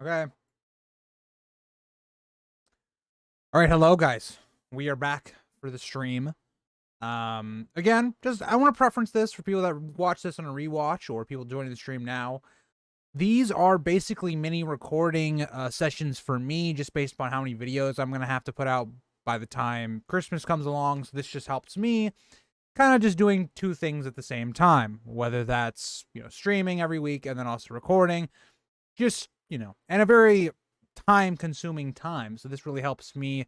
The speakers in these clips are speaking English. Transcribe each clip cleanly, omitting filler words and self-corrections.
Okay. All right, hello guys. We are back for the stream. Again, just I want to preference this for people that watch this on a rewatch or people joining the stream now. These are basically mini recording sessions for me, just based upon how many videos I'm gonna have to put out by the time Christmas comes along. So this just helps me kind of just doing two things at the same time, whether that's streaming every week and then also recording. Just and a very time consuming time. So this really helps me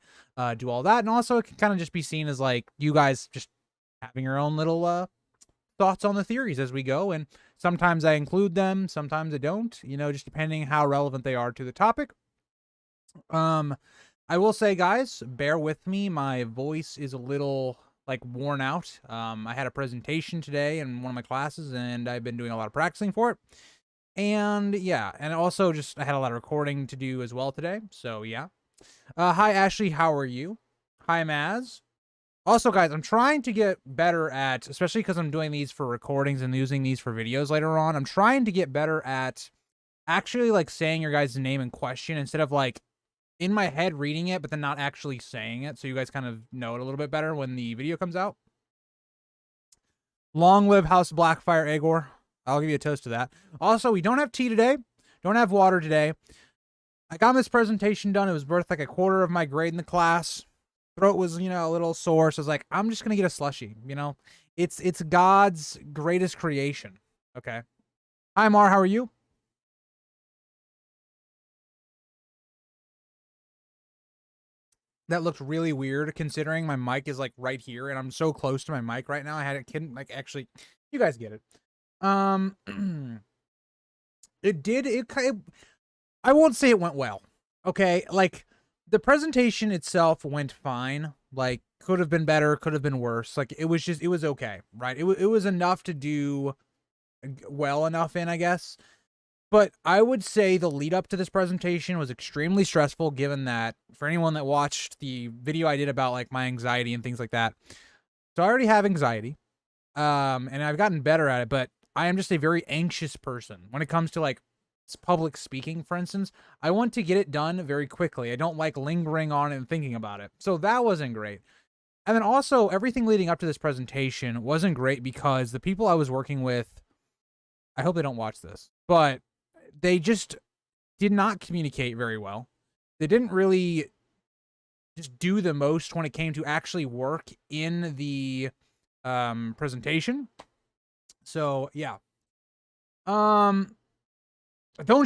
do all that. And also it can kind of just be seen as like you guys just having your own little thoughts on the theories as we go. And sometimes I include them, sometimes I don't, just depending how relevant they are to the topic. I will say, guys, bear with me. My voice is a little like worn out. I had a presentation today in one of my classes and I've been doing a lot of practicing for it. And yeah, and also just I had a lot of recording to do as well today. So yeah. Hi Ashley, how are you? Hi Maz. Also, guys, I'm trying to get better at, especially because I'm doing these for recordings and using these for videos later on. I'm trying to get better at actually like saying your guys' name and question instead of like in my head reading it, but then not actually saying it. So you guys kind of know it a little bit better when the video comes out. Long live House of Blackfire, Agor. I'll give you a toast to that. Also, we don't have tea today. Don't have water today. I got this presentation done. It was worth like a quarter of my grade in the class. Throat was, a little sore. So I was like, I'm just going to get a slushie, It's God's greatest creation. Okay. Hi, Mar. How are you? That looked really weird considering my mic is like right here and I'm so close to my mic right now. I had it like actually, you guys get it. I won't say it went well. Okay, like the presentation itself went fine. Like could have been better, could have been worse. Like it was okay, right? It was enough to do well enough in, I guess. But I would say the lead up to this presentation was extremely stressful, given that for anyone that watched the video I did about like my anxiety and things like that. So I already have anxiety. And I've gotten better at it, but I am just a very anxious person when it comes to like public speaking, for instance. I want to get it done very quickly. I don't like lingering on it and thinking about it. So that wasn't great. And then also everything leading up to this presentation wasn't great because the people I was working with, I hope they don't watch this, but they just did not communicate very well. They didn't really just do the most when it came to actually work in the presentation. So yeah. Don't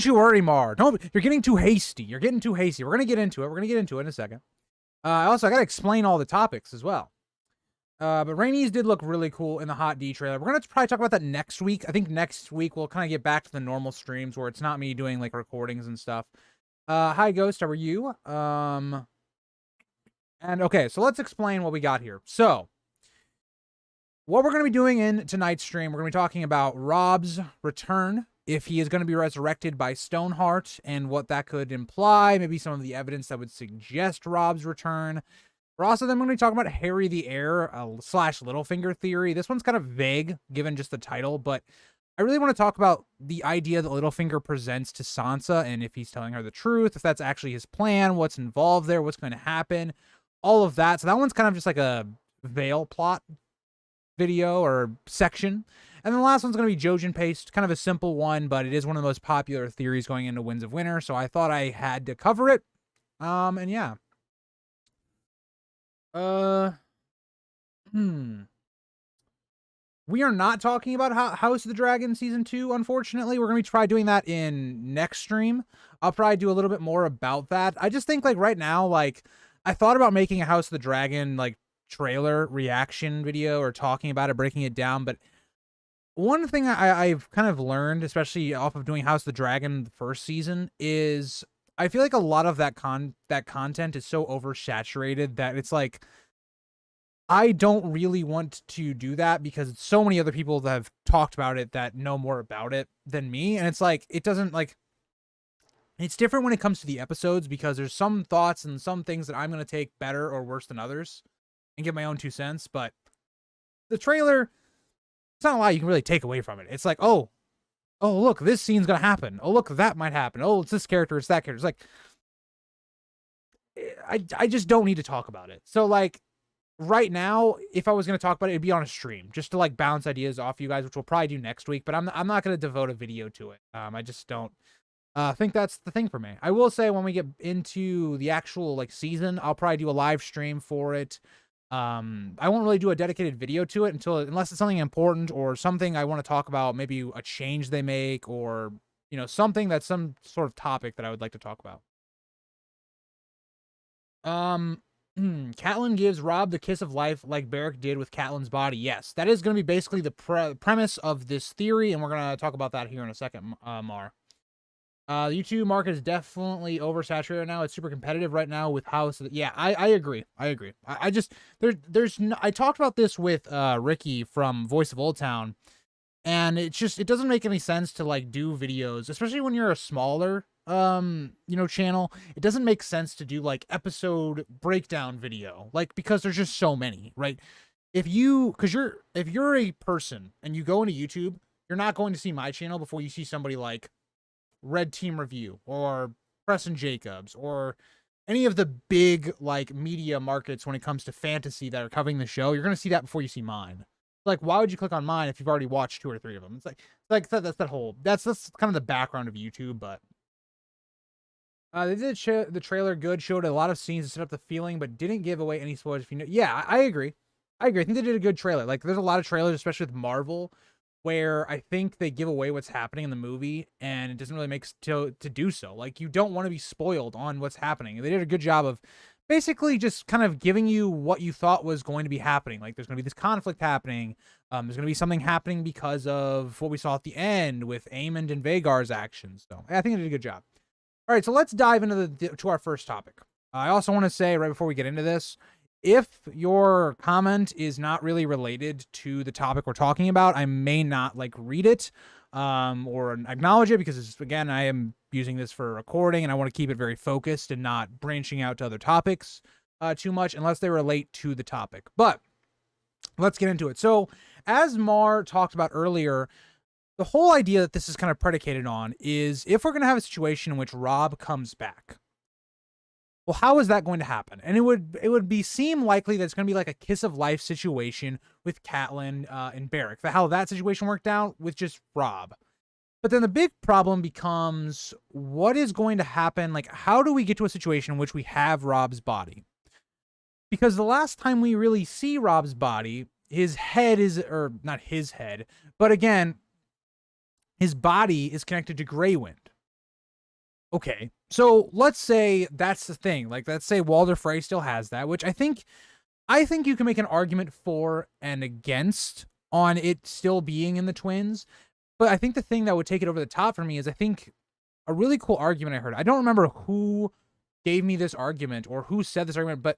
you worry, Mar. You're getting too hasty. We're gonna get into it in a second. Also, I gotta explain all the topics as well. But Rainey's did look really cool in the Hot D trailer. We're gonna probably talk about that next week. I think next week we'll kind of get back to the normal streams where it's not me doing like recordings and stuff. Hi Ghost, how are you? And okay, so let's explain what we got here. So, what we're going to be doing in tonight's stream, we're going to be talking about Robb's return, if he is going to be resurrected by Stoneheart, and what that could imply, maybe some of the evidence that would suggest Robb's return. We're also then going to be talking about Harry the Heir slash Littlefinger theory. This one's kind of vague, given just the title, but I really want to talk about the idea that Littlefinger presents to Sansa, and if he's telling her the truth, if that's actually his plan, what's involved there, what's going to happen, all of that. So that one's kind of just like a veil plot video or section. And then the last one's going to be Jojen paste, kind of a simple one, but it is one of the most popular theories going into Winds of Winter, so I thought I had to cover it. And yeah. We are not talking about House of the Dragon Season 2, unfortunately. We're going to try doing that in next stream. I'll probably do a little bit more about that. I just think, like, right now, like, I thought about making a House of the Dragon, like, trailer reaction video or talking about it, breaking it down, but one thing I've kind of learned, especially off of doing House of the Dragon the first season, is I feel like a lot of that content is so oversaturated that it's like I don't really want to do that because it's so many other people that have talked about it that know more about it than me, and it's like it doesn't like it's different when it comes to the episodes because there's some thoughts and some things that I'm going to take better or worse than others and give my own 2 cents, but the trailer, it's not a lot you can really take away from it. It's like, oh, oh, look, this scene's gonna happen. Oh, look, that might happen. Oh, it's this character, it's that character. It's like, I just don't need to talk about it. So, like, right now, if I was going to talk about it, it'd be on a stream just to like bounce ideas off you guys, which we'll probably do next week, but I'm not going to devote a video to it. I just don't think that's the thing for me. I will say when we get into the actual like season, I'll probably do a live stream for it. I won't really do a dedicated video to it unless it's something important or something I want to talk about, maybe a change they make or, you know, something that's some sort of topic that I would like to talk about. Catelyn gives Robb the kiss of life like Beric did with Catelyn's body. Yes, that is going to be basically the premise of this theory, and we're going to talk about that here in a second, Mar. The YouTube market is definitely oversaturated now. It's super competitive right now with how. Yeah, I agree. I just there's no, I talked about this with Ricky from Voice of Old Town, and it doesn't make any sense to like do videos, especially when you're a smaller you know, channel. It doesn't make sense to do like episode breakdown video, like, because there's just so many, right? If you're a person and you go into YouTube, you're not going to see my channel before you see somebody like Red Team Review or Preston Jacobs or any of the big like media markets when it comes to fantasy that are covering the show. You're going to see that before you see mine. Like, why would you click on mine if you've already watched 2 or 3 of them? It's like that's kind of the background of YouTube. But they did show the trailer good, showed a lot of scenes to set up the feeling, but didn't give away any spoilers. If you know, yeah, I agree. I think they did a good trailer. Like, there's a lot of trailers, especially with Marvel, where I think they give away what's happening in the movie, and it doesn't really make to do so. Like, you don't want to be spoiled on what's happening. They did a good job of basically just kind of giving you what you thought was going to be happening. Like, there's going to be this conflict happening. There's going to be something happening because of what we saw at the end with Aemond and Vagar's actions. So I think they did a good job. All right, so let's dive into to our first topic. I also want to say right before we get into this, if your comment is not really related to the topic we're talking about, I may not like read it or acknowledge it, because again, I am using this for recording and I want to keep it very focused and not branching out to other topics too much unless they relate to the topic. But let's get into it. So as Mar talked about earlier, the whole idea that this is kind of predicated on is if we're going to have a situation in which Robb comes back, well, how is that going to happen? And it would seem likely that it's going to be like a kiss of life situation with Catelyn and Beric. How that situation worked out with just Robb. But then the big problem becomes, what is going to happen? Like, how do we get to a situation in which we have Robb's body? Because the last time we really see Robb's body, his head is, or not his head, but again, his body is connected to Greywind. Okay, so let's say that's the thing. Like, let's say Walder Frey still has that, which I think you can make an argument for and against on it still being in the twins. But I think the thing that would take it over the top for me is, I think a really cool argument I heard. I don't remember who gave me this argument or who said this argument, but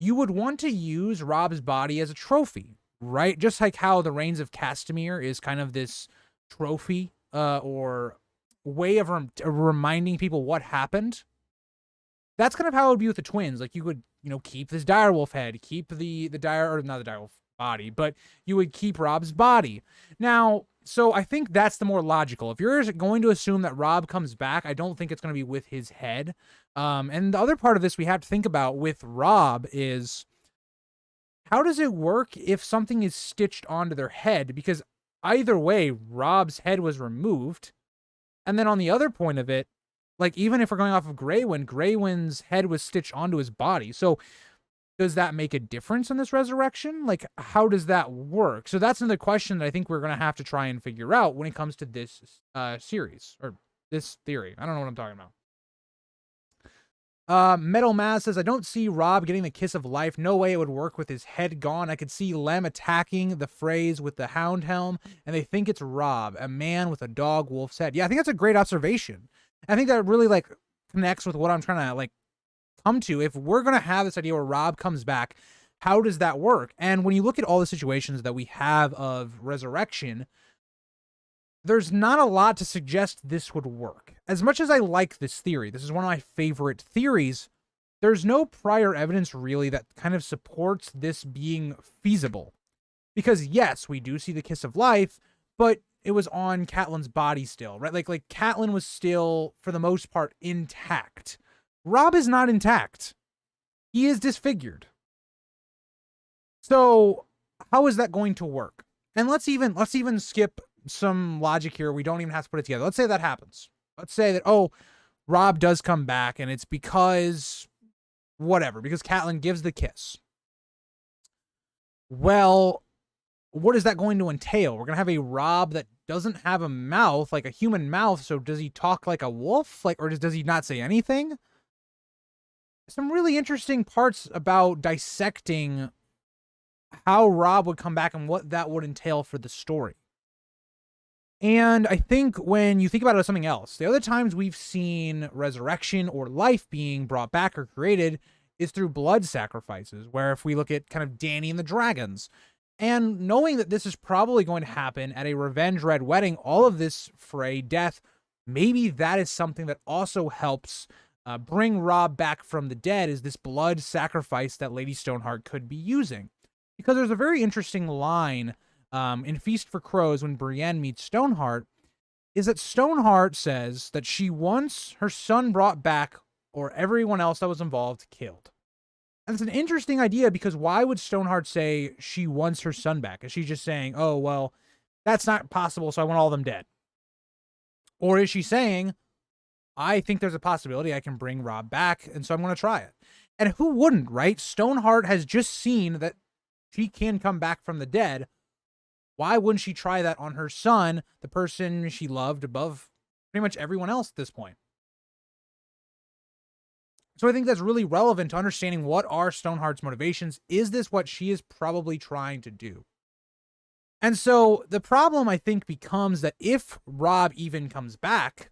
you would want to use Robb's body as a trophy, right? Just like how the Reigns of Castamere is kind of this trophy or way of reminding people what happened. That's kind of how it would be with the twins. Like, you would, you know, keep this direwolf head, keep the dire, or not the direwolf body, but you would keep Robb's body. Now, so I think that's the more logical. If you're going to assume that Robb comes back, I don't think it's going to be with his head. And the other part of this we have to think about with Robb is, how does it work if something is stitched onto their head? Because either way, Robb's head was removed. And then on the other point of it, like, even if we're going off of Greywind's head was stitched onto his body. So does that make a difference in this resurrection? Like, how does that work? So that's another question that I think we're going to have to try and figure out when it comes to this series, or this theory. I don't know what I'm talking about. Metal Maz says, I don't see Robb getting the kiss of life. No way it would work with his head gone. I could see Lem attacking the Freys with the hound helm, and they think it's Robb, a man with a dog wolf's head. Yeah, I think that's a great observation. I think that really like connects with what I'm trying to like come to. If we're going to have this idea where Robb comes back, how does that work? And when you look at all the situations that we have of resurrection, there's not a lot to suggest this would work. As much as I like this theory, this is one of my favorite theories, there's no prior evidence really that kind of supports this being feasible. Because yes, we do see the kiss of life, but it was on Catelyn's body still, right? Like Catelyn was still, for the most part, intact. Robb is not intact. He is disfigured. So how is that going to work? And let's even skip some logic here. We don't even have to put it together. Let's say that happens. Let's say that, oh, Robb does come back and it's because whatever, because Catelyn gives the kiss. Well, what is that going to entail? We're going to have a Robb that doesn't have a mouth, like a human mouth. So does he talk like a wolf? Like, or does he not say anything? Some really interesting parts about dissecting how Robb would come back and what that would entail for the story. And I think when you think about it as something else, the other times we've seen resurrection or life being brought back or created is through blood sacrifices, where if we look at kind of Dany and the dragons, and knowing that this is probably going to happen at a revenge red wedding, all of this fray death, maybe that is something that also helps bring Robb back from the dead, is this blood sacrifice that Lady Stoneheart could be using. Because there's a very interesting line in Feast for Crows when Brienne meets Stoneheart, is that Stoneheart says that she wants her son brought back or everyone else that was involved killed. And it's an interesting idea, because why would Stoneheart say she wants her son back? Is she just saying, oh, well, that's not possible, so I want all of them dead? Or is she saying, I think there's a possibility I can bring Robb back, and so I'm going to try it? And who wouldn't, right? Stoneheart has just seen that she can come back from the dead. Why wouldn't she try that on her son, the person she loved above pretty much everyone else at this point? So I think that's really relevant to understanding what are Stoneheart's motivations. Is this what she is probably trying to do? And so the problem, I think, becomes that if Robb even comes back,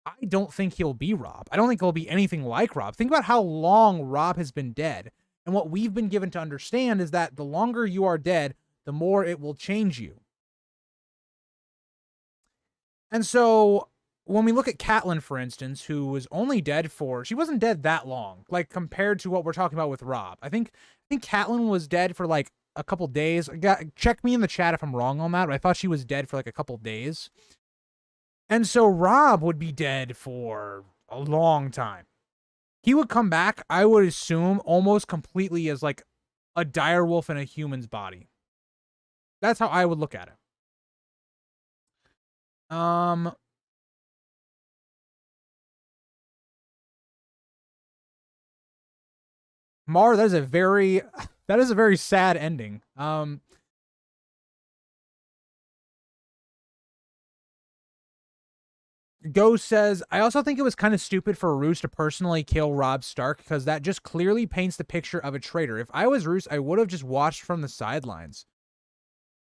I don't think he'll be Robb. I don't think he'll be anything like Robb. Think about how long Robb has been dead. And what we've been given to understand is that the longer you are dead, the more it will change you. And so when we look at Catelyn, for instance, who was only dead she wasn't dead that long, like compared to what we're talking about with Robb. I think Catelyn was dead for like a couple days. Check me in the chat if I'm wrong on that, but I thought she was dead for like a couple days. And so Robb would be dead for a long time. He would come back, I would assume, almost completely as like a direwolf in a human's body. That's how I would look at it. Mar, that is a very sad ending. Ghost says, I also think it was kind of stupid for Roose to personally kill Robb Stark, because that just clearly paints the picture of a traitor. If I was Roose, I would have just watched from the sidelines.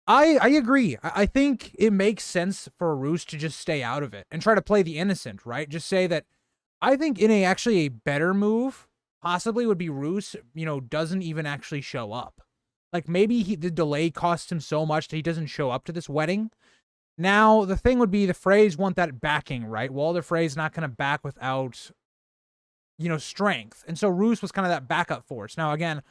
I agree. I think it makes sense for Roose to just stay out of it and try to play the innocent, right? Just say that I think in actually a better move possibly would be Roose, doesn't even actually show up. Like maybe the delay cost him so much that he doesn't show up to this wedding. Now, the thing would be the Freys want that backing, right? Walder Frey's not going to back without, strength. And so Roose was kind of that backup force. Now, again,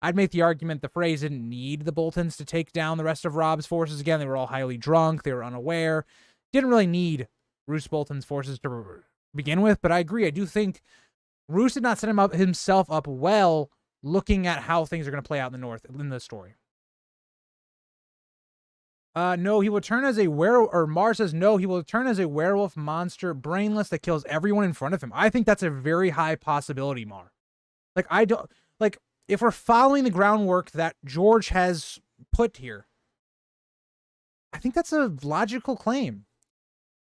I'd make the argument the Freys didn't need the Boltons to take down the rest of Robb's forces. Again, they were all highly drunk. They were unaware. Didn't really need Roose Bolton's forces to begin with. But I agree. I do think Roose did not set himself up well looking at how things are going to play out in the North in the story. No, he will turn as a werewolf, or Mars says no, he will turn as a werewolf monster, brainless, that kills everyone in front of him. I think that's a very high possibility, Mar. If we're following the groundwork that George has put here, I think that's a logical claim.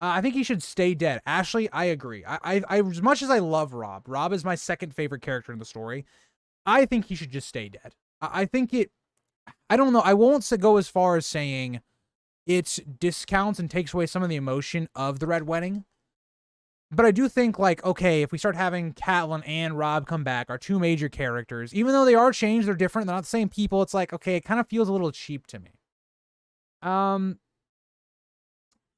I think he should stay dead. Ashley, I agree. I as much as I love Robb is my second favorite character in the story. I think he should just stay dead. I don't know. I won't go as far as saying it discounts and takes away some of the emotion of the Red Wedding. But I do think, okay, if we start having Catelyn and Robb come back, our two major characters, even though they are changed, they're different, they're not the same people, it's okay, it kind of feels a little cheap to me.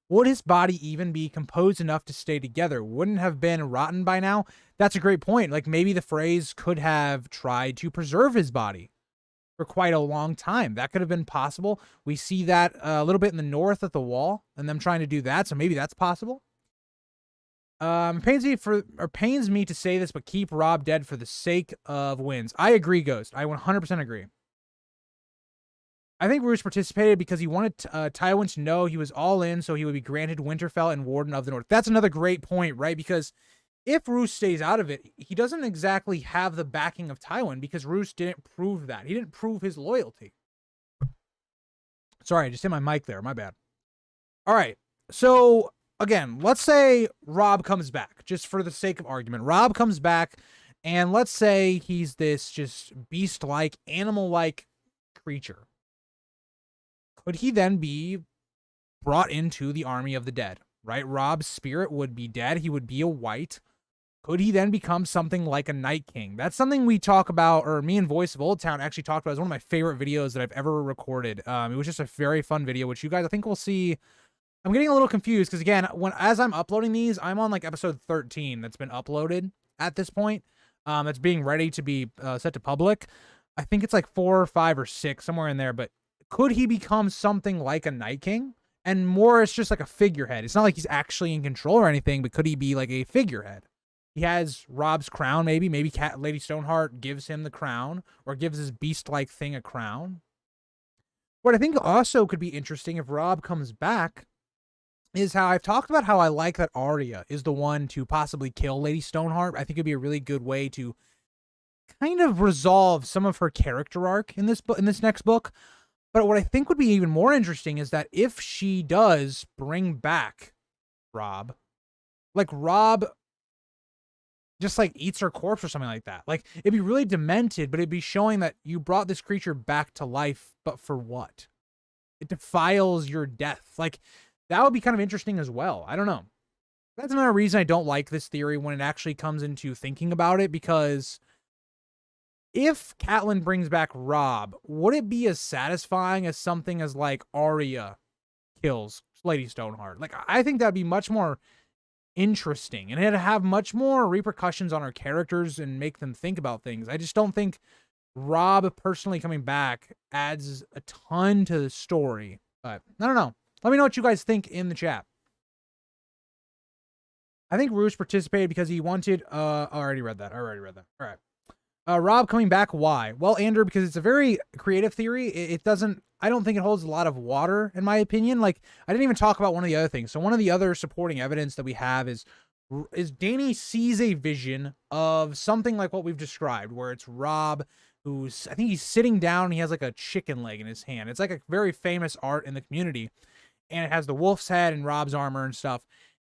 Would his body even be composed enough to stay together? Wouldn't have been rotten by now? That's a great point. Maybe the Freys could have tried to preserve his body. for quite a long time. That could have been possible. We see that a little bit in the north at the wall, and them trying to do that. So maybe that's possible. Pains me to say this, but keep Robb dead for the sake of wins. I agree, Ghost. I 100% agree. I think Roose participated because he wanted Tywin to know he was all in, so he would be granted Winterfell and Warden of the North. That's another great point, right? Because if Roose stays out of it, he doesn't exactly have the backing of Tywin because Roose didn't prove that. He didn't prove his loyalty. Sorry, I just hit my mic there. My bad. All right. So, again, let's say Robb comes back, just for the sake of argument. Robb comes back, and let's say he's this just beast-like, animal-like creature. Could he then be brought into the army of the dead, right? Robb's spirit would be dead. He would be a white. Could he then become something like a Night King? That's something we talk about, or me and Voice of Old Town actually talked about. It's one of my favorite videos that I've ever recorded. It was just a very fun video, which you guys, I think, will see. I'm getting a little confused because, again, as I'm uploading these, I'm on like episode 13 that's been uploaded at this point. That's being ready to be set to public. I think it's like 4 or 5 or 6, somewhere in there, but could he become something like a Night King? And more, it's just like a figurehead. It's not like he's actually in control or anything, but could he be like a figurehead? He has Robb's crown, maybe. Maybe Lady Stoneheart gives him the crown, or gives this beast-like thing a crown. What I think also could be interesting if Robb comes back is how I've talked about how I like that Arya is the one to possibly kill Lady Stoneheart. I think it'd be a really good way to kind of resolve some of her character arc in this next book. But what I think would be even more interesting is that if she does bring back Robb, like Robb just like eats her corpse or something like that. Like, it'd be really demented, but it'd be showing that you brought this creature back to life, but for what? It defiles your death. Like, that would be kind of interesting as well. I don't know. That's another reason I don't like this theory when it actually comes into thinking about it, because if Catelyn brings back Robb, would it be as satisfying as something as like Arya kills Lady Stoneheart? Like, I think that'd be much more interesting, and it'd have much more repercussions on our characters and make them think about things. I just don't think Robb personally coming back adds a ton to the story. But I don't know. Let me know what you guys think in the chat. I think Roose participated because he wanted I already read that. All right. Robb coming back, why? Well, Andrew, because it's a very creative theory. It doesn't, I don't think it holds a lot of water, in my opinion. Like, I didn't even talk about one of the other things. So one of the other supporting evidence that we have is Dany sees a vision of something like what we've described, where it's Robb who's, I think he's sitting down and he has like a chicken leg in his hand. It's like a very famous art in the community, and it has the wolf's head and Robb's armor and stuff.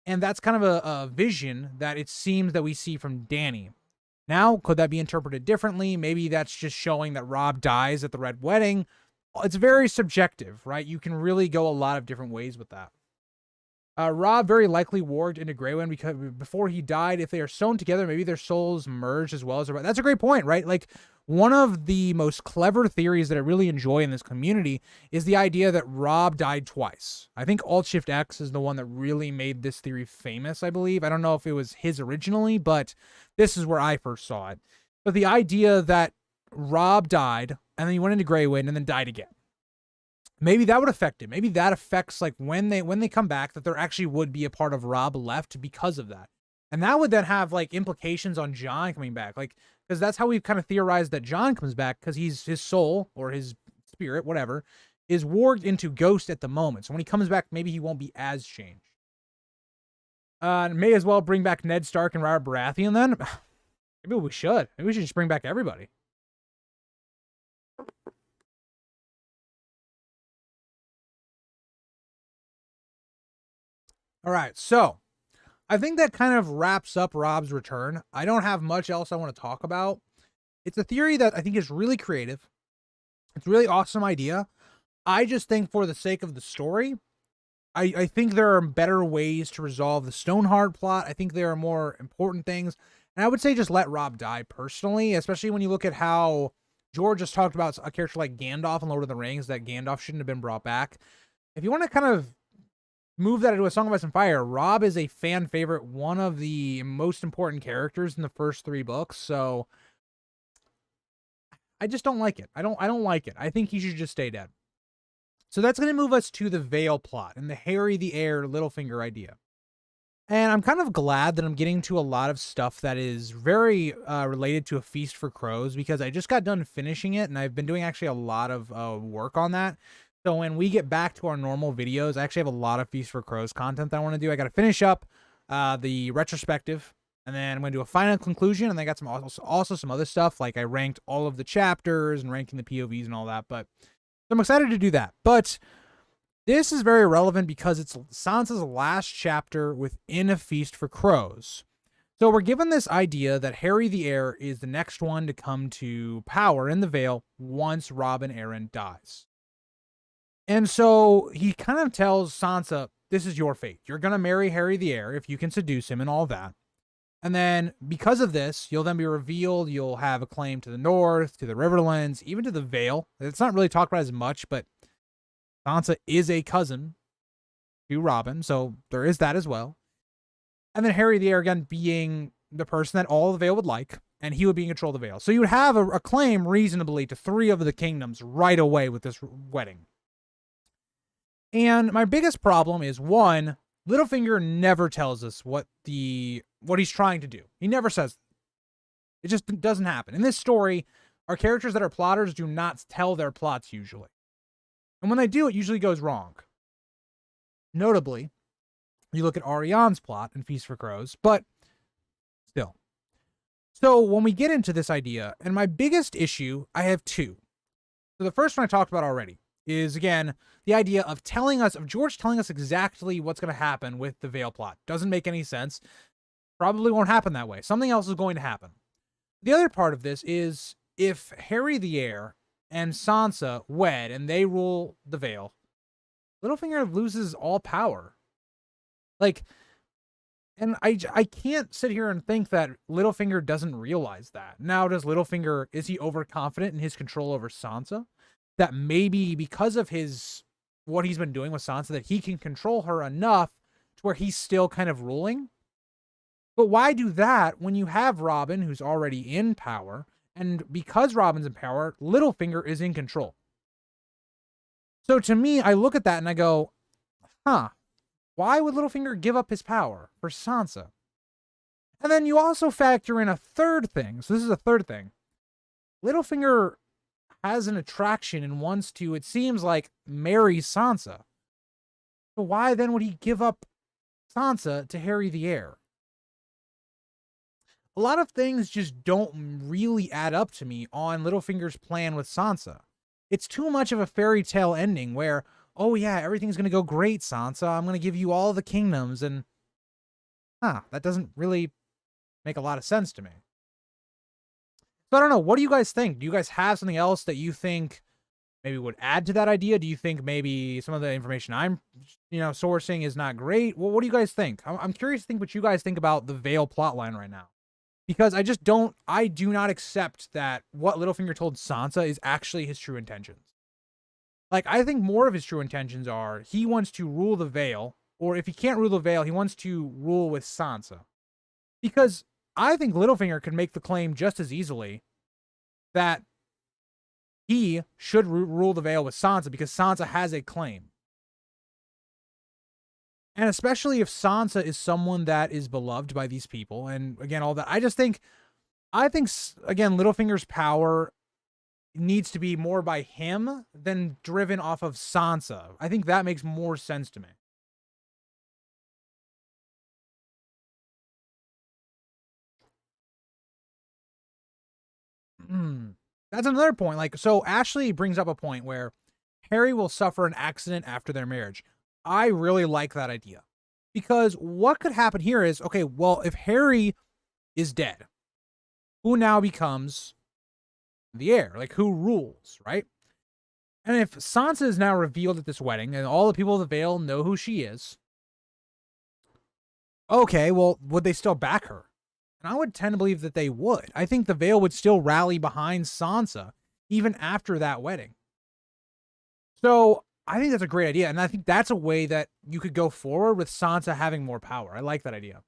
And that's kind of a vision that it seems that we see from Dany. Now, could that be interpreted differently? Maybe that's just showing that Robb dies at the Red Wedding. It's very subjective, right? You can really go a lot of different ways with that. Robb very likely warged into Greywind because before he died, if they are sewn together, maybe their souls merged as well as. That's a great point, right? Like, one of the most clever theories that I really enjoy in this community is the idea that Robb died twice. I think Alt-Shift-X is the one that really made this theory famous, I believe. I don't know if it was his originally, but this is where I first saw it. But the idea that Robb died, and then he went into Greywind, and then died again. Maybe that would affect it. Maybe that affects, like, when they come back, that there actually would be a part of Robb left because of that. And that would then have, like, implications on Jon coming back. Like, because that's how we've kind of theorized that Jon comes back, because his soul, or his spirit, whatever, is warged into Ghost at the moment. So when he comes back, maybe he won't be as changed. May as well bring back Ned Stark and Robert Baratheon then. Maybe we should. Maybe we should just bring back everybody. All right, so I think that kind of wraps up Robb's return. I don't have much else I want to talk about. It's a theory that I think is really creative. It's a really awesome idea. I just think for the sake of the story, I think there are better ways to resolve the Stoneheart plot. I think there are more important things. And I would say just let Robb die personally, especially when you look at how George just talked about a character like Gandalf in Lord of the Rings, that Gandalf shouldn't have been brought back. If you want to kind of move that into A Song of Ice and Fire, Robb is a fan favorite, one of the most important characters in the first 3 books. So I just don't like it. I don't like it. I think he should just stay dead. So that's going to move us to the Veil plot and the Harry the Heir Littlefinger idea. And I'm kind of glad that I'm getting to a lot of stuff that is very related to A Feast for Crows, because I just got done finishing it and I've been doing actually a lot of work on that. So when we get back to our normal videos, I actually have a lot of Feast for Crows content that I want to do. I got to finish up the retrospective, and then I'm going to do a final conclusion, and I got some also some other stuff, like I ranked all of the chapters and ranking the POVs and all that. But so I'm excited to do that. But this is very relevant because it's Sansa's last chapter within A Feast for Crows. So we're given this idea that Harry the Heir is the next one to come to power in the Vale once Robb and Aaron dies. And so he kind of tells Sansa, this is your fate. You're going to marry Harry the Heir if you can seduce him and all that. And then because of this, you'll then be revealed. You'll have a claim to the north, to the Riverlands, even to the Vale. It's not really talked about as much, but Sansa is a cousin to Robin, so there is that as well. And then Harry the Heir, again, being the person that all the Vale would like, and he would be in control of the Vale. So you would have a claim reasonably to 3 of the kingdoms right away with this wedding. And my biggest problem is, one, Littlefinger never tells us what he's trying to do. He never says. It just doesn't happen. In this story, our characters that are plotters do not tell their plots usually. And when they do, it usually goes wrong. Notably, you look at Ariane's plot in Feast for Crows, but still. So when we get into this idea, and my biggest issue, I have 2. So the first one I talked about already is, again, the idea of George telling us exactly what's going to happen with the Vale plot. Doesn't make any sense. Probably won't happen that way. Something else is going to happen. The other part of this is, if Harry the Heir and Sansa wed and they rule the Vale, Littlefinger loses all power. And I can't sit here and think that Littlefinger doesn't realize that. Now, is he overconfident in his control over Sansa? That maybe because of what he's been doing with Sansa, that he can control her enough to where he's still kind of ruling? But why do that when you have Robin, who's already in power, and because Robin's in power, Littlefinger is in control? So to me, I look at that and I go, why would Littlefinger give up his power for Sansa? And then you also factor in a third thing. So this is a third thing. Littlefinger has an attraction and wants to, it seems like, marry Sansa. So why then would he give up Sansa to Harry the Heir? A lot of things just don't really add up to me on Littlefinger's plan with Sansa. It's too much of a fairy tale ending where, oh yeah, everything's going to go great, Sansa. I'm going to give you all the kingdoms. And, that doesn't really make a lot of sense to me. So I don't know. What do you guys think? Do you guys have something else that you think maybe would add to that idea? Do you think maybe some of the information I'm, sourcing is not great? Well, what do you guys think? I'm curious to think what you guys think about the Vale plotline right now. Because I do not accept that what Littlefinger told Sansa is actually his true intentions. Like, I think more of his true intentions are he wants to rule the Vale, or if he can't rule the Vale, he wants to rule with Sansa. Because I think Littlefinger could make the claim just as easily that he should rule the Vale with Sansa because Sansa has a claim. And especially if Sansa is someone that is beloved by these people, and again, all that. I think, again, Littlefinger's power needs to be more by him than driven off of Sansa. I think that makes more sense to me. That's another point. So Ashley brings up a point where Harry will suffer an accident after their marriage. I really like that idea. Because what could happen here is, okay, well, if Harry is dead, who now becomes the heir? Who rules, right? And if Sansa is now revealed at this wedding and all the people of the Vale know who she is, okay, well, would they still back her? And I would tend to believe that they would. I think the Vale would still rally behind Sansa even after that wedding. So I think that's a great idea. And I think that's a way that you could go forward with Sansa having more power. I like that idea.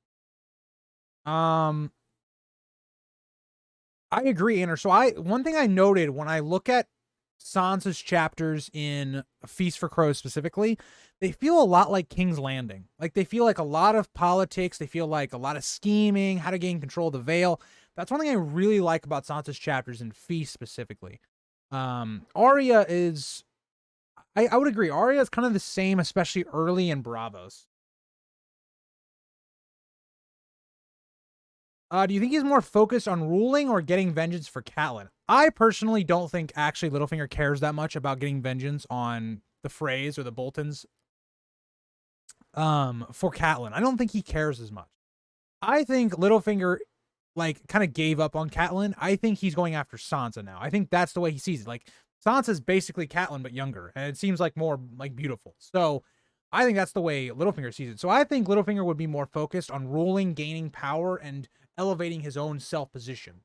I agree, Anna. So one thing I noted when I look at Sansa's chapters in Feast for Crows specifically, they feel a lot like King's Landing. Like they feel like a lot of politics. They feel like a lot of scheming, how to gain control of the Vale. That's one thing I really like about Sansa's chapters in Feast specifically. Arya is, I would agree. Arya is kind of the same, especially early in Bravos. Do you think he's more focused on ruling or getting vengeance for Catelyn? I personally don't think actually Littlefinger cares that much about getting vengeance on the Freys or the Boltons for Catelyn. I don't think he cares as much. I think Littlefinger like kind of gave up on Catelyn. I think he's going after Sansa now. I think that's the way he sees it. Like Sansa's basically Catelyn but younger, and it seems like more like beautiful. So I think that's the way Littlefinger sees it. So I think Littlefinger would be more focused on ruling, gaining power, and elevating his own self position.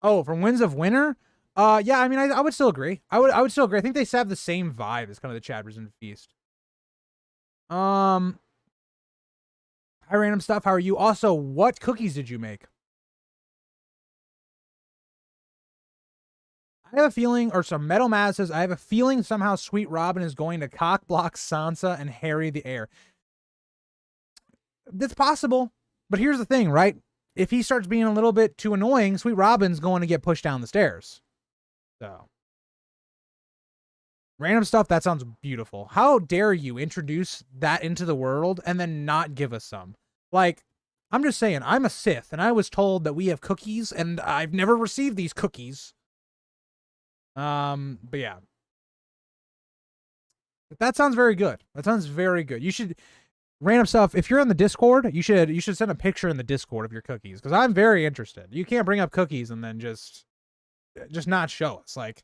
Oh, from Winds of Winter? Yeah, I mean, I would still agree. I would still agree. I think they have the same vibe as kind of the chapters in Feast. Hi, random stuff. How are you? Also, what cookies did you make? I have a feeling, or some Metal Maz says, I have a feeling somehow Sweet Robin is going to cock block Sansa and Harry the Heir. That's possible. But here's the thing, right? If he starts being a little bit too annoying, Sweet Robin's going to get pushed down the stairs. So, random stuff, that sounds beautiful. How dare you introduce that into the world and then not give us some? Like, I'm just saying, I'm a Sith, and I was told that we have cookies, and I've never received these cookies. But yeah. That sounds very good. That sounds very good. You should, random stuff, if you're on the Discord, you should send a picture in the Discord of your cookies, because I'm very interested. You can't bring up cookies and then just not show us. Like,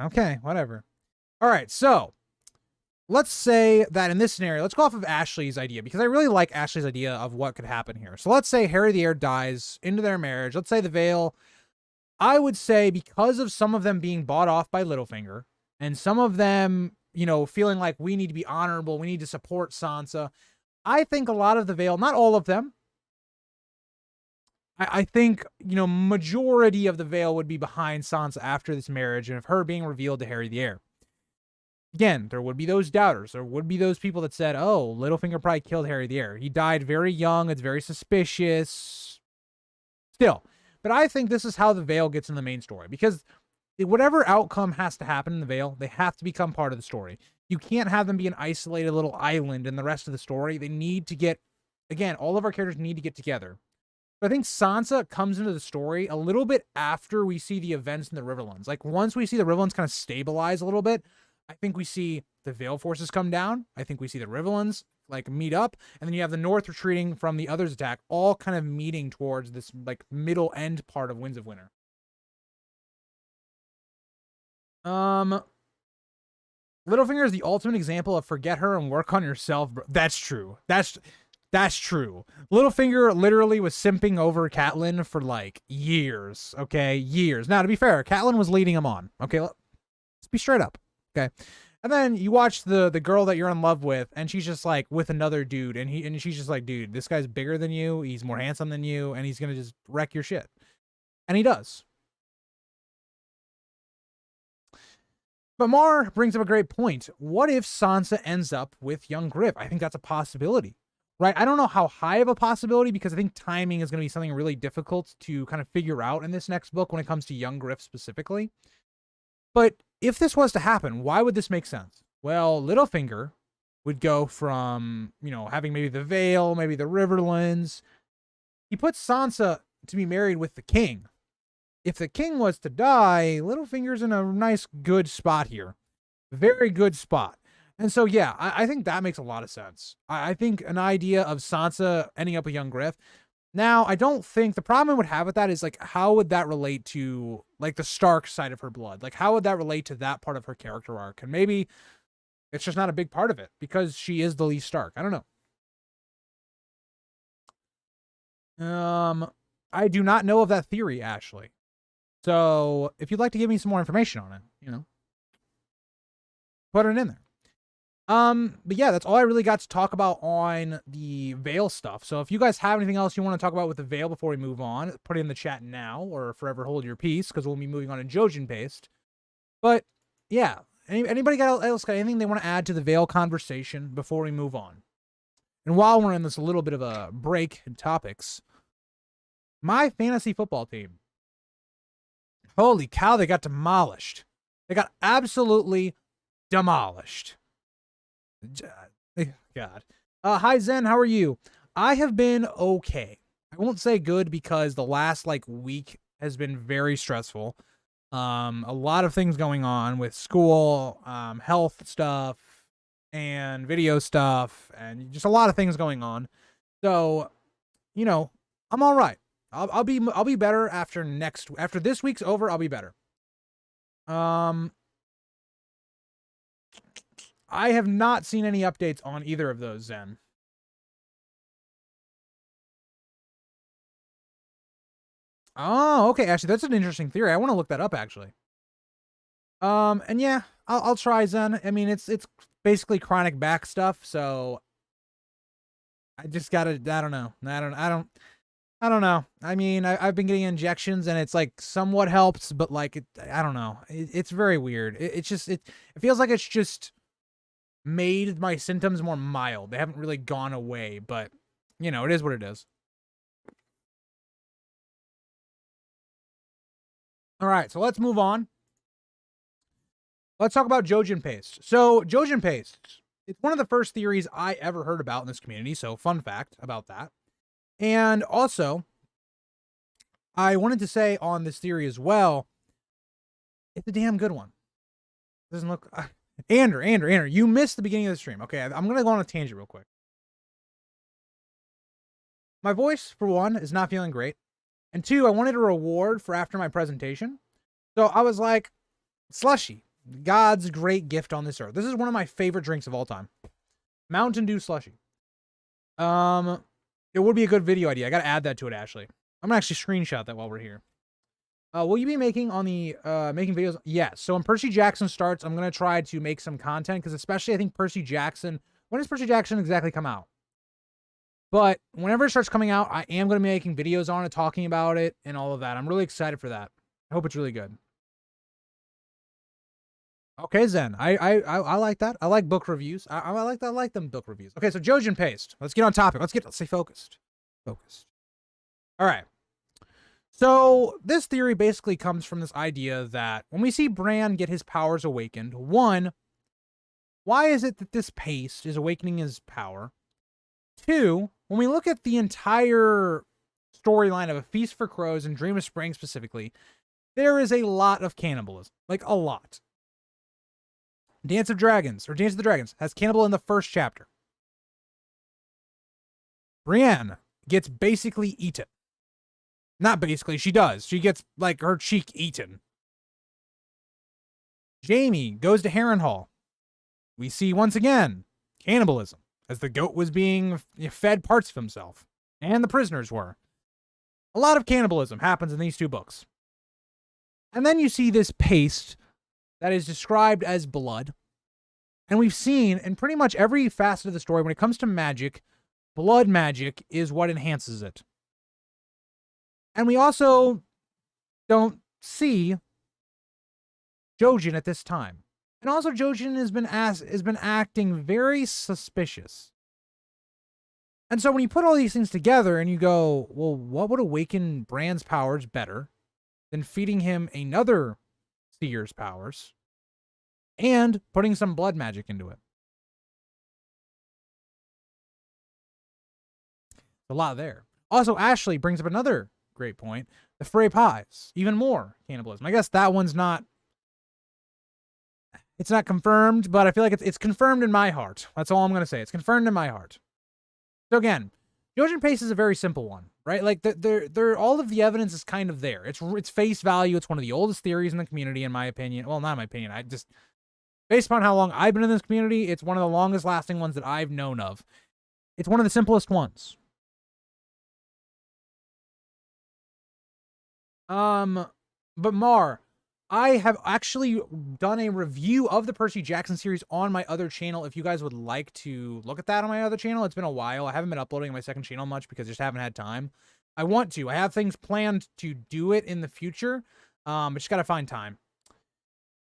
okay, whatever. All right, so let's say that in this scenario, let's go off of Ashley's idea, because I really like Ashley's idea of what could happen here. So let's say Harry the Heir dies into their marriage. Let's say the Vale, I would say, because of some of them being bought off by Littlefinger and some of them, you know, feeling like we need to be honorable, we need to support Sansa, I think a lot of the Vale, not all of them, I think, you know, majority of the Vale would be behind Sansa after this marriage and of her being revealed to Harry the Heir. Again, there would be those doubters. There would be those people that said, oh, Littlefinger probably killed Harry the Heir. He died very young. It's very suspicious. Still. But I think this is how the Vale gets in the main story, because whatever outcome has to happen in the Vale, they have to become part of the story. You can't have them be an isolated little island in the rest of the story. They need to get, again, all of our characters need to get together. But I think Sansa comes into the story a little bit after we see the events in the Riverlands. Like, once we see the Riverlands kind of stabilize a little bit, I think we see the Vale forces come down. I think we see the Riverlands like meet up, and then you have the North retreating from the others' attack, all kind of meeting towards this like middle end part of Winds of Winter. Littlefinger is the ultimate example of forget her and work on yourself. That's true. That's true. Littlefinger literally was simping over Catelyn for like years. Okay, years. Now, to be fair, Catelyn was leading him on. Okay, let's be straight up. Okay, and then you watch the girl that you're in love with, and she's just like with another dude, and she's just like, dude, this guy's bigger than you. He's more handsome than you, and he's gonna just wreck your shit. And he does. But Mar brings up a great point. What if Sansa ends up with young Griff? I think that's a possibility. Right? I don't know how high of a possibility, because I think timing is going to be something really difficult to kind of figure out in this next book when it comes to young Griff specifically. But if this was to happen, why would this make sense? Well, Littlefinger would go from, you know, having maybe the Vale, maybe the Riverlands. He puts Sansa to be married with the king. If the king was to die, Littlefinger's in a nice, good spot here. Very good spot. And so, yeah, I think that makes a lot of sense. I think an idea of Sansa ending up with young Griff. Now, I don't think the problem I would have with that is, like, how would that relate to, like, the Stark side of her blood? Like, how would that relate to that part of her character arc? And maybe it's just not a big part of it because she is the least Stark. I don't know. I do not know of that theory, Ashley. So if you'd like to give me some more information on it, you know, put it in there. But yeah, that's all I really got to talk about on the Veil stuff. So if you guys have anything else you want to talk about with the Veil before we move on, put it in the chat now or forever hold your peace because we'll be moving on to Jojen paste. But yeah, anybody else got anything they want to add to the Veil conversation before we move on? And while we're in this little bit of a break in topics, my fantasy football team. Holy cow, they got demolished. They got absolutely demolished. God. Hi, Zen. How are you? I have been okay. I won't say good because the last week has been very stressful. A lot of things going on with school, health stuff, and video stuff, and just a lot of things going on. So, I'm all right. I'll be better after this week's over. I'll be better. I have not seen any updates on either of those, Zen. Oh, okay. Actually, that's an interesting theory. I want to look that up, actually. And yeah, I'll try, Zen. I mean, it's basically chronic back stuff, so I just gotta. I don't know. I don't know. I mean, I've been getting injections, and it's somewhat helps, but I don't know. It's very weird. It feels like it's just made my symptoms more mild. They haven't really gone away, but it is what it is. All right, so let's move on. Let's talk about Jojen paste. So Jojen paste, it's one of the first theories I ever heard about in this community. So fun fact about that. And also, I wanted to say on this theory as well, it's a damn good one. It doesn't look... Andrew, you missed the beginning of the stream. Okay, I'm going to go on a tangent real quick. My voice, for one, is not feeling great. And two, I wanted a reward for after my presentation. So I was like, slushy. God's great gift on this earth. This is one of my favorite drinks of all time. Mountain Dew slushy. It would be a good video idea. I got to add that to it, Ashley. I'm going to actually screenshot that while we're here. Will you be making making videos? Yes. So when Percy Jackson starts, I'm going to try to make some content because especially I think Percy Jackson, when does Percy Jackson exactly come out? But whenever it starts coming out, I am going to be making videos on it, talking about it and all of that. I'm really excited for that. I hope it's really good. Okay, Zen. I like that. I like book reviews. I like them book reviews. Okay, so Jojen paste. Let's get on topic. Let's stay focused. All right. So this theory basically comes from this idea that when we see Bran get his powers awakened, one, why is it that this paste is awakening his power? Two, when we look at the entire storyline of A Feast for Crows and Dream of Spring specifically, there is a lot of cannibalism. A lot. Dance of the Dragons has cannibal in the first chapter. Brienne gets basically eaten. Not basically, she does. She gets, her cheek eaten. Jaime goes to Harrenhal. We see, once again, cannibalism, as the goat was being fed parts of himself. And the prisoners were. A lot of cannibalism happens in these two books. And then you see this paste that is described as blood. And we've seen in pretty much every facet of the story, when it comes to magic, blood magic is what enhances it. And we also don't see Jojen at this time. And also Jojen has been acting very suspicious. And so when you put all these things together and you go, well, what would awaken Bran's powers better than feeding him another seer's powers and putting some blood magic into it? A lot there. Also, Ashley brings up another great point. The Frey pies, even more cannibalism. I guess that one's not, it's not confirmed, but I feel like it's confirmed in my heart. That's all I'm going to say. It's confirmed in my heart. So again, Jojen paste is a very simple one, right? All of the evidence is kind of there. It's face value. It's one of the oldest theories in the community, in my opinion. Well, not in my opinion. Based upon how long I've been in this community, it's one of the longest lasting ones that I've known of. It's one of the simplest ones. But Mar, I have actually done a review of the Percy Jackson series on my other channel. If you guys would like to look at that on my other channel, it's been a while. I haven't been uploading my second channel much because I just haven't had time. I want to. I have things planned to do it in the future. I just gotta find time.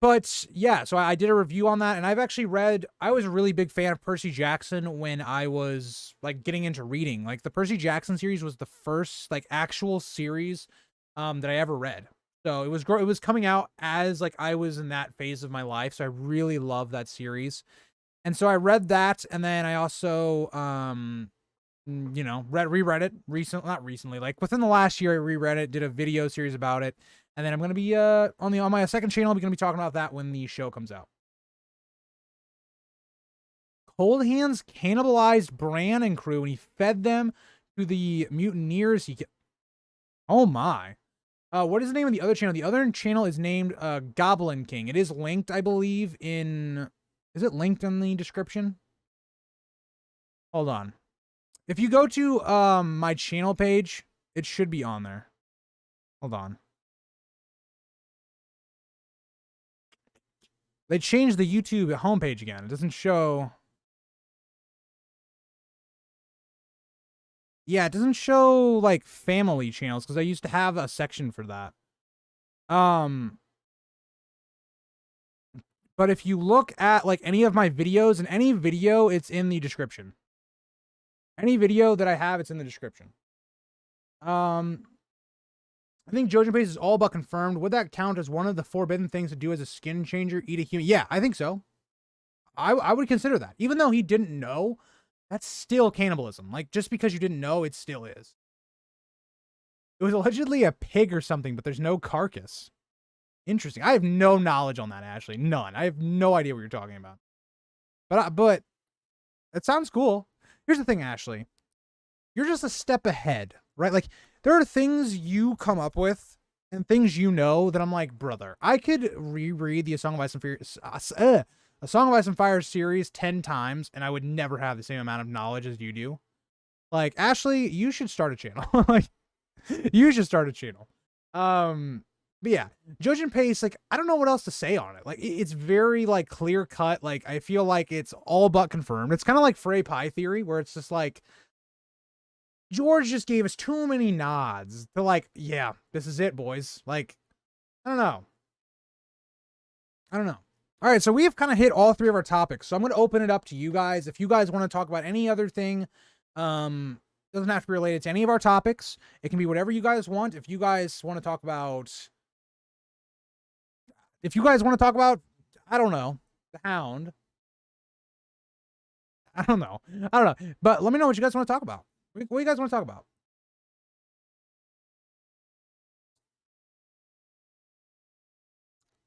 But yeah, so I did a review on that, and I've actually read. I was a really big fan of Percy Jackson when I was like getting into reading. Like the Percy Jackson series was the first like actual series that I ever read. So it was coming out as like I was in that phase of my life. So I really love that series. And so I read that, and then I also reread it not recently, like within the last year I reread it, did a video series about it. And then I'm going to be on my second channel, I'm going to be talking about that when the show comes out. Cold Hands cannibalized Bran and crew and he fed them to the mutineers. Oh my. What is the name of the other channel? The other channel is named Goblin King. It is linked, I believe, in... Is it linked in the description? Hold on. If you go to my channel page, it should be on there. Hold on. They changed the YouTube homepage again. It doesn't show... Yeah, it doesn't show, like, family channels, because I used to have a section for that. But if you look at, like, any of my videos, in any video, it's in the description. Any video that I have, it's in the description. I think Jojen Pace is all but confirmed. Would that count as one of the forbidden things to do as a skin changer? Eat a human? Yeah, I think so. I would consider that. Even though he didn't know, that's still cannibalism. Like, just because you didn't know, it still is. It was allegedly a pig or something, but there's no carcass. Interesting. I have no knowledge on that, Ashley. None. I have no idea what you're talking about. But it sounds cool. Here's the thing, Ashley. You're just a step ahead, right? Like, there are things you come up with and things you know that I'm like, brother, I could reread the A Song of Ice and Fire, A Song of Ice and Fire series 10 times, and I would never have the same amount of knowledge as you do. Like, Ashley, you should start a channel. Like, you should start a channel. But yeah, Jojen Pace, like, I don't know what else to say on it. Like, it's very, like, clear cut. Like, I feel like it's all but confirmed. It's kind of like Frey Pie Theory, where it's just like, George just gave us too many nods to, like, yeah, this is it, boys. Like, I don't know. All right, so we've kind of hit all three of our topics. So I'm going to open it up to you guys. If you guys want to talk about any other thing, doesn't have to be related to any of our topics. It can be whatever you guys want. If you guys want to talk about, I don't know, the Hound. I don't know. But let me know what you guys want to talk about. What do you guys want to talk about?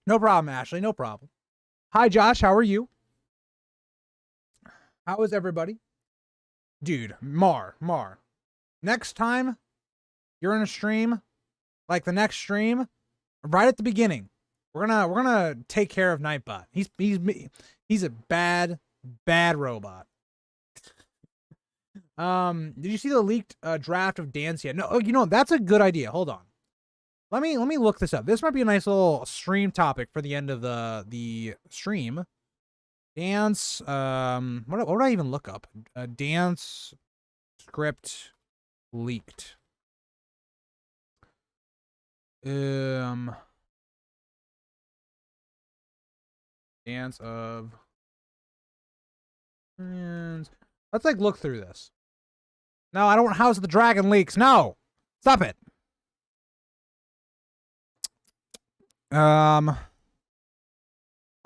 No problem, Ashley. No problem. Hi, Josh. How are you? How is everybody? Dude, Mar. Next time you're in a stream, like the next stream, right at the beginning, we're gonna take care of Nightbot. He's a bad robot. Did you see the leaked draft of Dance yet? No, you know, that's a good idea. Hold on. Let me look this up. This might be a nice little stream topic for the end of the stream. Dance, what would I even look up? Dance script leaked. Dance of... Let's, like, look through this. No, I don't want House of the Dragon leaks. No! Stop it!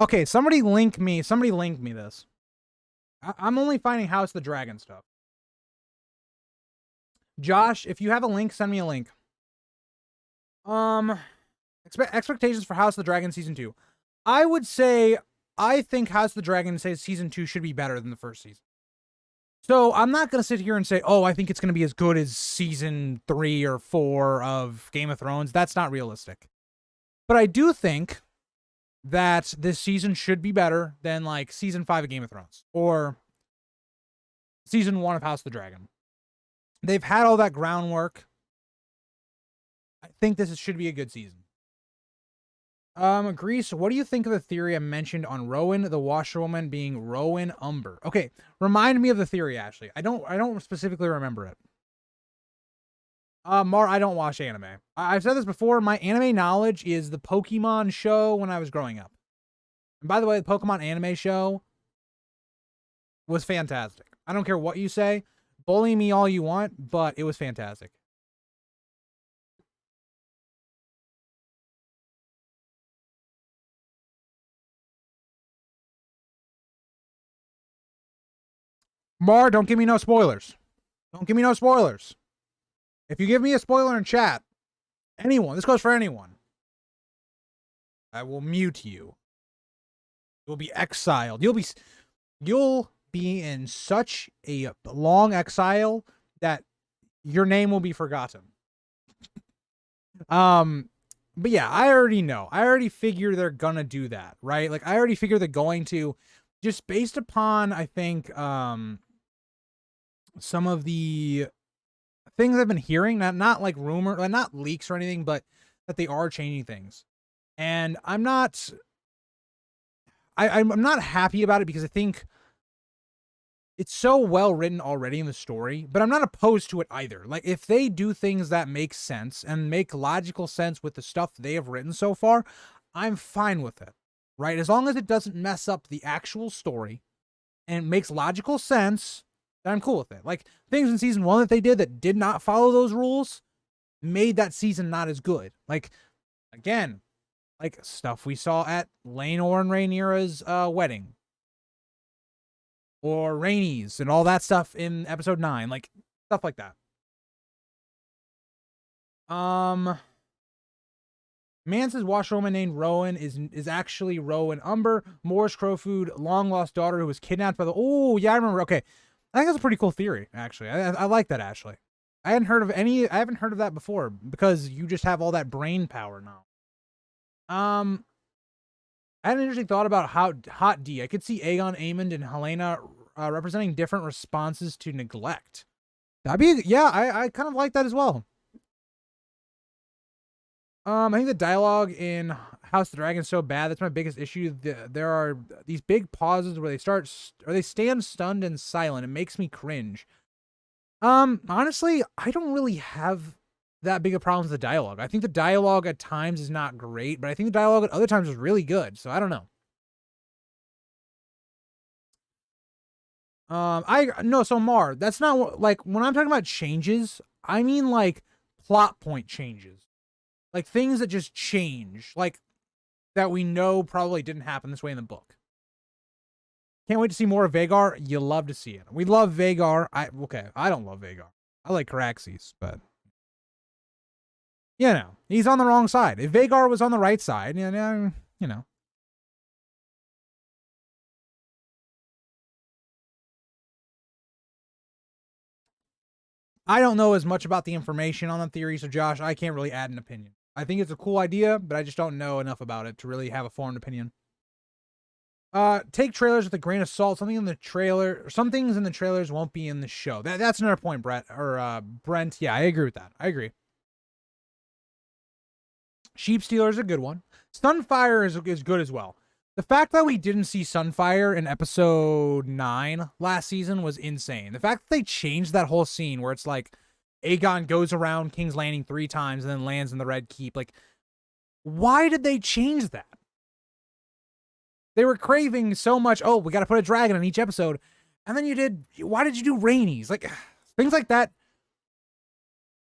Okay, somebody link me this. I'm only finding House of the Dragon stuff. Josh, if you have a link, send me a link. Expectations for House of the Dragon Season 2. I would say, I think House of the Dragon Season 2 should be better than the first season. So I'm not going to sit here and say, oh, I think it's going to be as good as Season 3 or 4 of Game of Thrones. That's not realistic. But I do think that this season should be better than, like, Season 5 of Game of Thrones. Or Season 1 of House of the Dragon. They've had all that groundwork. I think this should be a good season. Grease, what do you think of the theory I mentioned on Rowan the washerwoman being Rowan Umber? Okay, remind me of the theory, Ashley. I don't specifically remember it. Mar, I don't watch anime. I've said this before. My anime knowledge is the Pokemon show when I was growing up. And by the way, the Pokemon anime show was fantastic. I don't care what you say. Bully me all you want, but it was fantastic. Mar, don't give me no spoilers. Don't give me no spoilers. If you give me a spoiler in chat, anyone, this goes for anyone, I will mute you. You'll be exiled. You'll be in such a long exile that your name will be forgotten. But yeah, I already know. I already figure they're gonna do that, right? Like I already figure they're going to, just based upon I think some of the things I've been hearing, not like rumor, not leaks or anything, but that they are changing things. And I'm not happy about it because I think it's so well written already in the story, but I'm not opposed to it either. Like if they do things that make sense and make logical sense with the stuff they have written so far, I'm fine with it. Right? As long as it doesn't mess up the actual story and it makes logical sense, then I'm cool with it. Like things in season 1 that they did that did not follow those rules made that season not as good. Like again, like stuff we saw at Laenor and Rhaenyra's wedding, or Rhaenys and all that stuff in episode 9, like stuff like that. Man says washerwoman named Rowan is actually Rowan Umber, Moore's Crowfood long lost daughter who was kidnapped by the. Oh yeah, I remember. Okay, I think that's a pretty cool theory. Actually, I like that. Ashley, I haven't heard of that before because you just have all that brain power now. I had an interesting thought about how Hot D. I could see Aegon, Aemond, and Helena representing different responses to neglect. That'd be yeah. I kind of like that as well. I think the dialogue in House of the Dragon is so bad. That's my biggest issue. There are these big pauses where they stand stunned and silent. It makes me cringe. Honestly, I don't really have that big a problem with the dialogue. I think the dialogue at times is not great, but I think the dialogue at other times is really good. So I don't know. So Mar, that's not what, like when I'm talking about changes, I mean like plot point changes. Like things that just change, like that we know probably didn't happen this way in the book. Can't wait to see more of Vhagar. You love to see it. We love Vhagar. I don't love Vhagar. I like Caraxes, but you know, he's on the wrong side. If Vhagar was on the right side, you know. I don't know as much about the information on the theory, so Josh, I can't really add an opinion. I think it's a cool idea, but I just don't know enough about it to really have a formed opinion. Take trailers with a grain of salt. Some things in the trailers won't be in the show. That's another point, Brent. Yeah, I agree with that. I agree. Sheep Stealer is a good one. Sunfire is good as well. The fact that we didn't see Sunfire in episode 9 last season was insane. The fact that they changed that whole scene where it's like Aegon goes around King's Landing 3 times and then lands in the Red Keep. Like, why did they change that? They were craving so much, oh, we got to put a dragon in each episode. And then why did you do Rhaenys? Like, things like that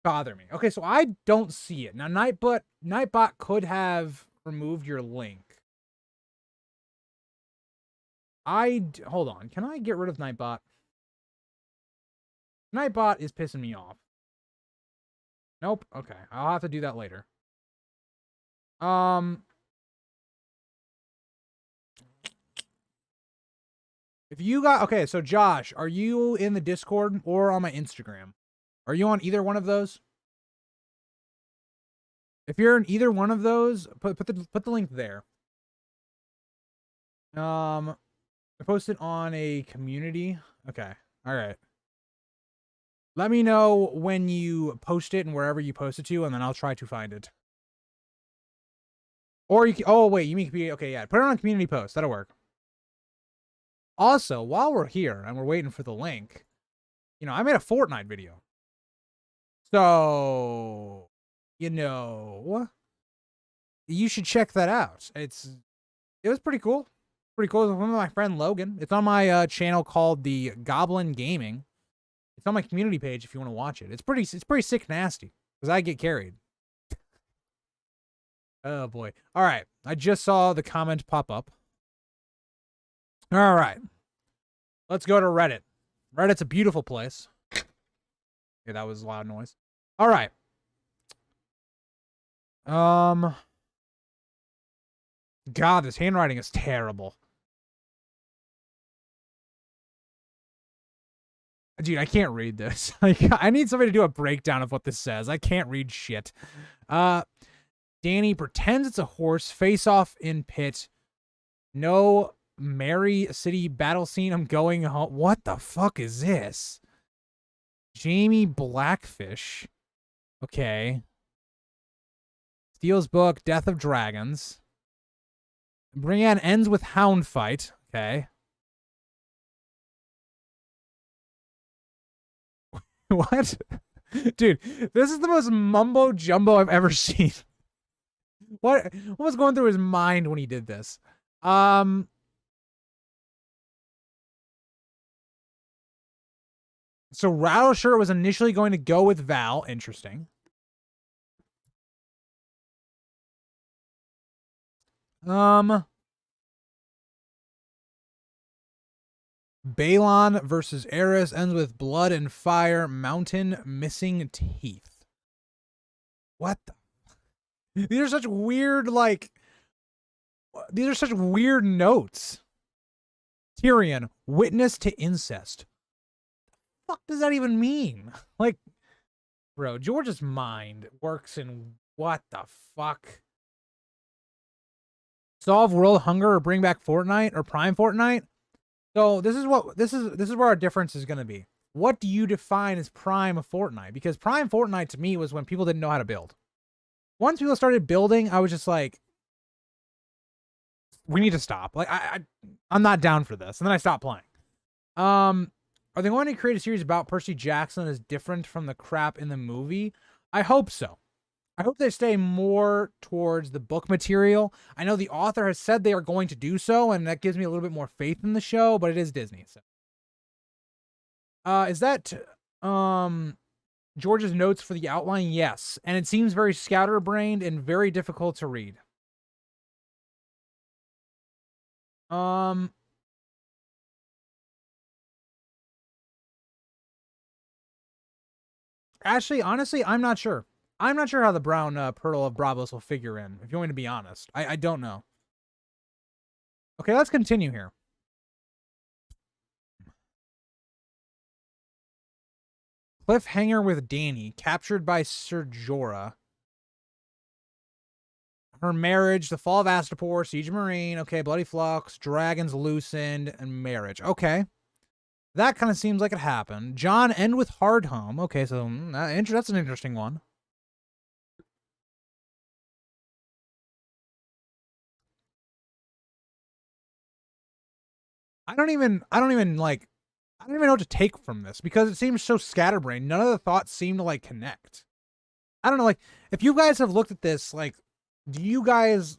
bother me. Okay, so I don't see it. Now, Nightbot could have removed your link. Hold on. Can I get rid of Nightbot? Nightbot is pissing me off. Nope. Okay, I'll have to do that later. If you got okay, so Josh, are you in the Discord or on my Instagram? Are you on either one of those? If you're in either one of those, put the link there. I posted on a community. Okay. All right. Let me know when you post it and wherever you post it to, and then I'll try to find it. Or you can, oh wait, you mean community? Okay, yeah, put it on a community post. That'll work. Also, while we're here and we're waiting for the link, I made a Fortnite video. So, you should check that out. It was pretty cool. Pretty cool. It was with my friend Logan. It's on my channel called The Goblin Gaming. It's on my community page if you want to watch it. It's pretty sick nasty because I get carried. Oh boy. All right. I just saw the comment pop up. All right. Let's go to Reddit. Reddit's a beautiful place. Yeah, that was loud noise. All right. God, this handwriting is terrible. Dude, I can't read this. Like, I need somebody to do a breakdown of what this says. I can't read shit. Danny pretends it's a horse. Face off in pit. No Mary City battle scene. I'm going home. What the fuck is this? Jamie Blackfish. Okay. Steele's book, Death of Dragons. Brienne ends with hound fight. Okay. What? Dude, this is the most mumbo jumbo I've ever seen. What was going through his mind when he did this? So Rattleshirt was initially going to go with Val. Interesting. Balon versus Eris ends with blood and fire. Mountain missing teeth. What the? These are such weird, these are such weird notes. Tyrion, witness to incest. What the fuck does that even mean? Like, bro, George's mind works in what the fuck? Solve world hunger or bring back Fortnite or Prime Fortnite? So this is where our difference is going to be. What do you define as Prime Fortnite? Because Prime Fortnite to me was when people didn't know how to build. Once people started building, I was just like, we need to stop. Like, I'm not down for this. And then I stopped playing. Are they going to create a series about Percy Jackson as different from the crap in the movie? I hope so. I hope they stay more towards the book material. I know the author has said they are going to do so, and that gives me a little bit more faith in the show, but it is Disney. So. Is that George's notes for the outline? Yes. And it seems very scatterbrained and very difficult to read. Actually, honestly, I'm not sure. I'm not sure how the brown Pearl of Bravos will figure in, if you want me to be honest. I don't know. Okay, let's continue here. Cliffhanger with Dany, captured by Ser Jorah. Her marriage, the fall of Astapor, Siege of Marine, okay, Bloody Flux, Dragons Loosened, and marriage. Okay. That kind of seems like it happened. Jon end with Hardhome. Okay, so that's an interesting one. I don't even know what to take from this because it seems so scatterbrained. None of the thoughts seem to connect. I don't know, if you guys have looked at this, do you guys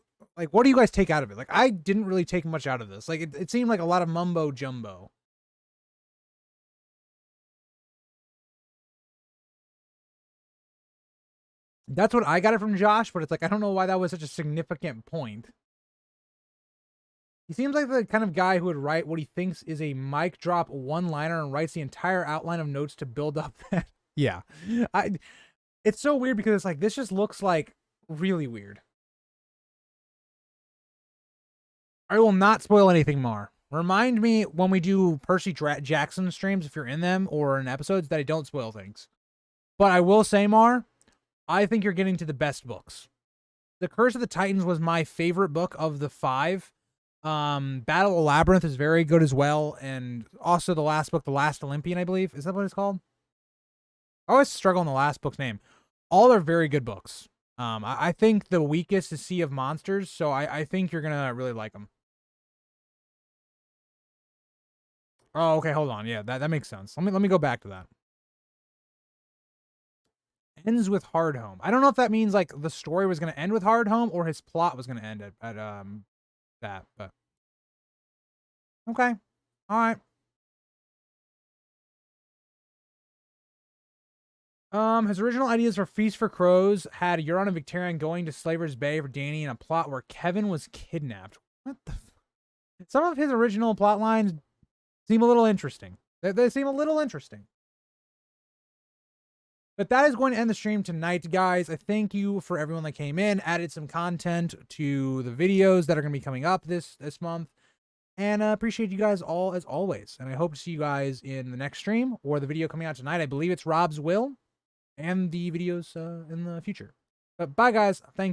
what do you guys take out of it? I didn't really take much out of this. It seemed like a lot of mumbo jumbo. That's what I got it from Josh, but it's I don't know why that was such a significant point. He seems like the kind of guy who would write what he thinks is a mic drop one-liner and writes the entire outline of notes to build up that. Yeah. It's so weird because it's this just looks really weird. I will not spoil anything, Mar. Remind me when we do Percy Jackson streams, if you're in them or in episodes, that I don't spoil things. But I will say, Mar, I think you're getting to the best books. The Curse of the Titans was my favorite book of the 5. Battle of Labyrinth is very good as well, and also the last book, The Last Olympian, I believe. Is that what it's called? I always struggle on the last book's name. All are very good books. I think the weakest is Sea of Monsters, so I think you're gonna really like them. Oh, okay, hold on. Yeah, that makes sense. Let me go back to that. Ends with Hardhome. I don't know if that means like the story was gonna end with Hardhome or his plot was gonna end at that, but okay. Alright. His original ideas for Feast for Crows had Euron and Victarion going to Slaver's Bay for Dany in a plot where Kevin was kidnapped. What the Some of his original plot lines seem a little interesting. They seem a little interesting. But that is going to end the stream tonight, guys. I thank you for everyone that came in, added some content to the videos that are going to be coming up this month. And appreciate you guys all as always. And I hope to see you guys in the next stream or the video coming out tonight. I believe it's Robb's Will and the videos in the future. But bye, guys. Thank you.